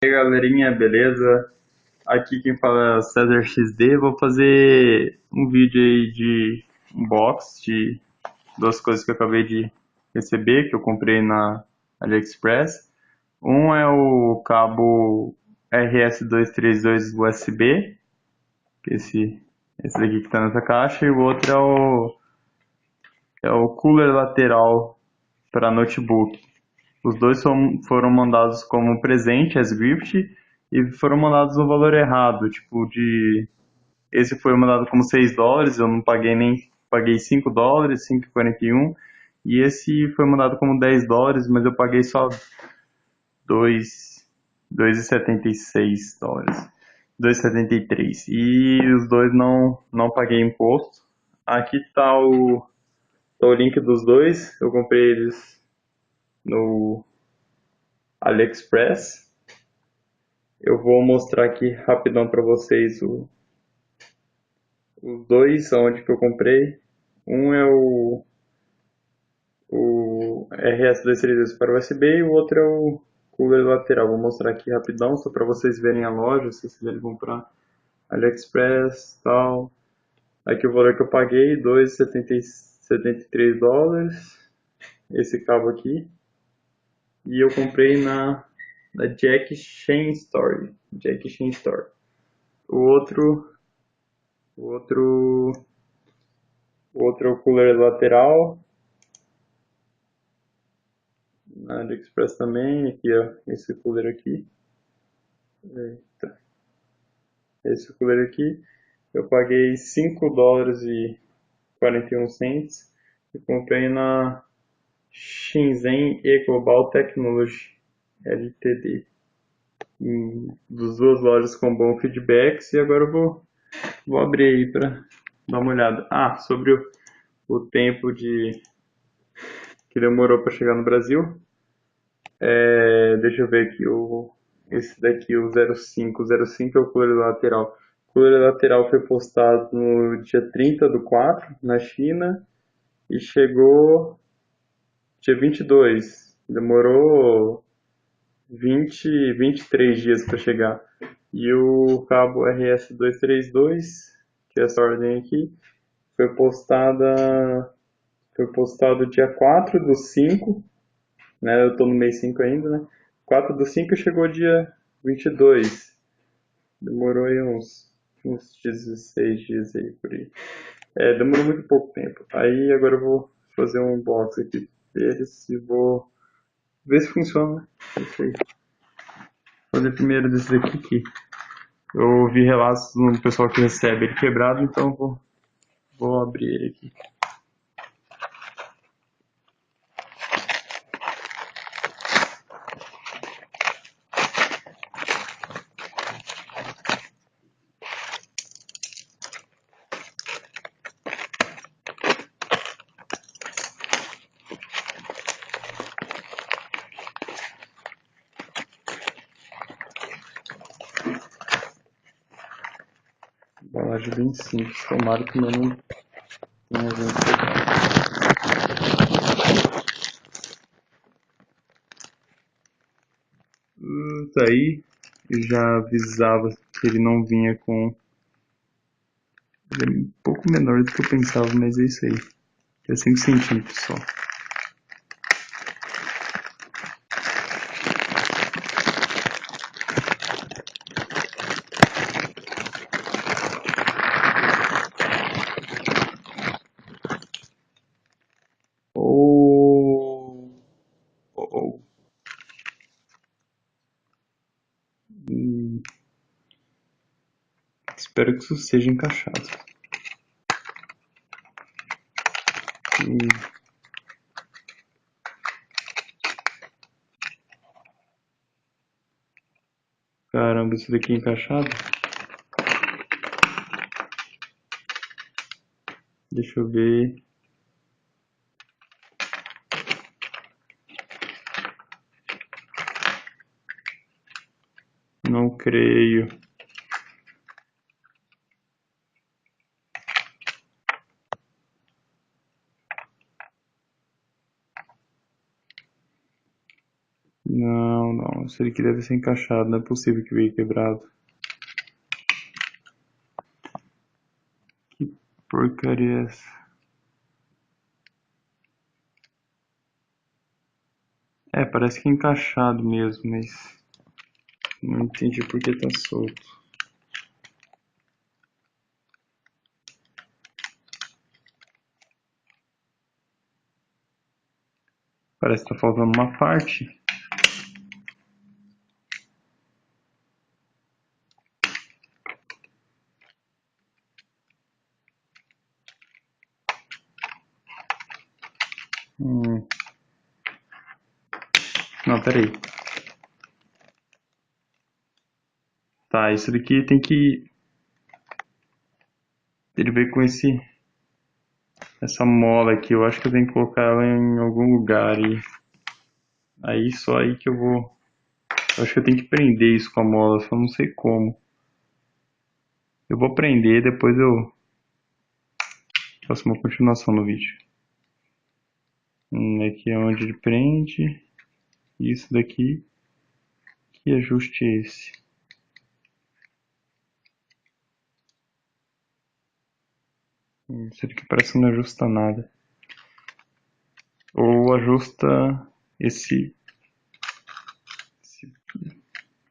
E aí, galerinha, beleza? Aqui quem fala é o César XD. Vou fazer um vídeo aí de unbox de duas coisas que eu acabei de receber, que eu comprei na AliExpress. Um é o cabo RS232 USB, que esse daqui que está nessa caixa, e o outro é o cooler lateral para notebook. Os dois foram mandados como presente, as gift, e foram mandados no valor errado, tipo de... Esse foi mandado como $6, eu não paguei nem... Paguei $5, 5,41, e esse foi mandado como $10, mas eu paguei só 2,76 dólares. 2,73. E os dois não paguei imposto. Aqui tá o link dos dois, eu comprei eles no AliExpress. Eu vou mostrar aqui rapidão para vocês os dois, onde que eu comprei. Um é o RS232 para USB e o outro é o cooler lateral. Vou mostrar aqui rapidão, só para vocês verem a loja, se vocês quiserem comprar AliExpress e tal. Aqui o valor que eu paguei, 2,73 dólares, esse cabo aqui. E eu comprei na Jack Chain Store. Jack Chain Store. O outro O outro, o outro é o cooler lateral, na AliExpress também, aqui ó, esse cooler aqui. Eita. Esse cooler aqui, eu paguei $5,41 e comprei na Shenzhen E-Global Technology Ltd. Dos duas lojas com bom feedbacks, e agora eu vou abrir aí para dar uma olhada. Sobre o tempo que demorou para chegar no Brasil. Deixa eu ver aqui, esse daqui, o 05. O 05 é o cooler lateral. O cooler lateral foi postado no dia 30/4 na China e chegou dia 22. Demorou 23 dias para chegar. E o cabo RS232, que é essa ordem aqui, foi postado dia 4/5, né? Eu tô no mês 5 ainda, né? 4/5 chegou dia 22. Demorou aí uns 16 dias aí por aí. Demorou muito pouco tempo. Aí agora eu vou fazer um unboxing aqui deles e vou ver se funciona, né? Não sei. Vou fazer primeiro desse daqui que eu ouvi relatos do pessoal que recebe ele quebrado, então vou abrir ele aqui. Embalagem bem simples, tomara que não tenha gente pegado. Tá aí, eu já avisava que ele não vinha com... Ele é um pouco menor do que eu pensava, mas é isso aí. É 5 centímetros só. Oh, oh, oh. Espero que isso seja encaixado. Caramba, isso daqui é encaixado? Deixa eu ver. Não creio. Não, Não, isso aqui deve ser encaixado, não é possível que veio quebrado. Que porcaria é essa? É, parece que é encaixado mesmo, mas não entendi por que tá solto. Parece que tá faltando uma parte. Não, peraí. Tá, isso daqui tem que... Ele veio com essa mola aqui. Eu acho que eu tenho que colocar ela em algum lugar. E aí só aí que eu vou... Eu acho que eu tenho que prender isso com a mola, só não sei como. Eu vou prender, depois eu faço uma continuação no vídeo. Aqui é onde ele prende. Isso daqui. Que ajuste é esse? Isso aqui parece que não ajusta nada. Ou ajusta esse...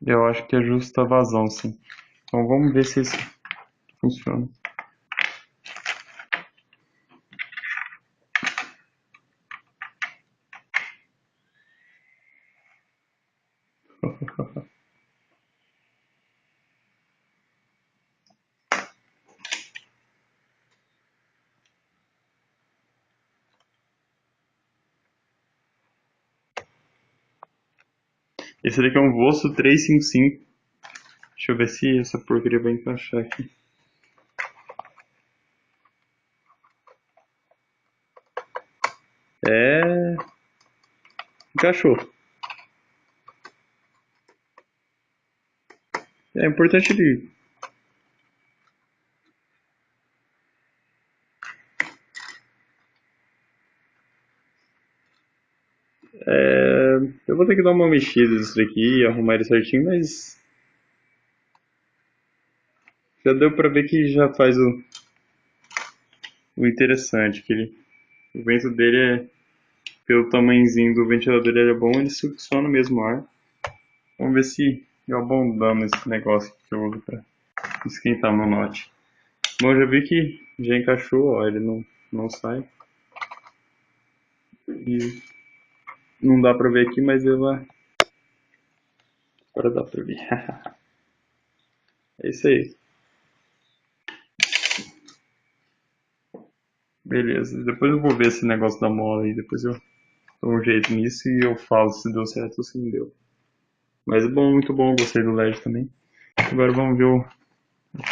Eu acho que ajusta a vazão, sim. Então vamos ver se isso funciona. Esse daqui é um Vosso 355. Deixa eu ver se essa porcaria vai encaixar aqui. É... Encaixou. É importante ele... Eu vou ter que dar uma mexida nisso daqui e arrumar ele certinho, mas... Já deu pra ver que já faz o interessante, que o vento dele é... Pelo tamanhozinho do ventilador ele é bom, ele succiona mesmo o ar. Vamos ver se eu abandano esse negócio que eu uso pra esquentar meu note. Bom, já vi que já encaixou, ó, ele não sai. E não dá pra ver aqui, mas ela... Agora dá pra ver. É isso aí. Beleza, depois eu vou ver esse negócio da mola aí, depois eu dou um jeito nisso e eu falo se deu certo ou se não deu. Mas é bom, muito bom, gostei do LED também. Agora vamos ver o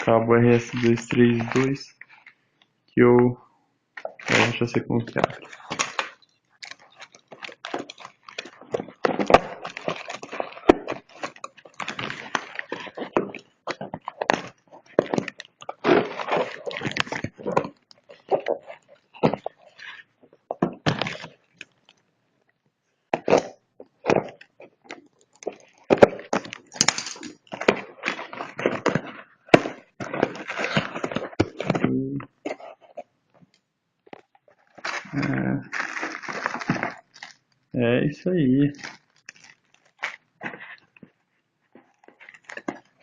cabo RS232, que eu já sei como que é. É isso aí.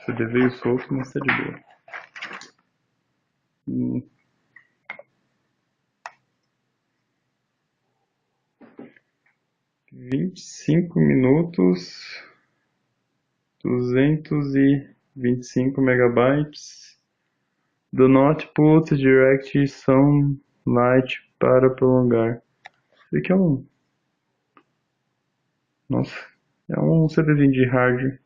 CD veio solto, mas tá de boa. 25 minutos, 225 MB. Do not put direct sunlight para prolongar. Isso aqui é um... Nossa, é um CDzinho de hard.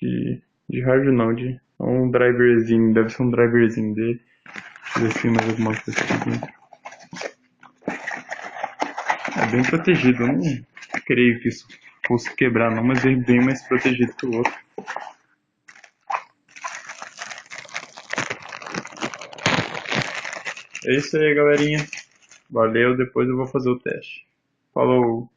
De hard não, é um driverzinho, deve ser um driverzinho dele. Deixa eu ver se tem mais alguma coisa aqui dentro. É bem protegido, eu não creio que isso fosse quebrar não, mas ele é bem mais protegido que o outro. É isso aí, galerinha. Valeu, depois eu vou fazer o teste. Falou!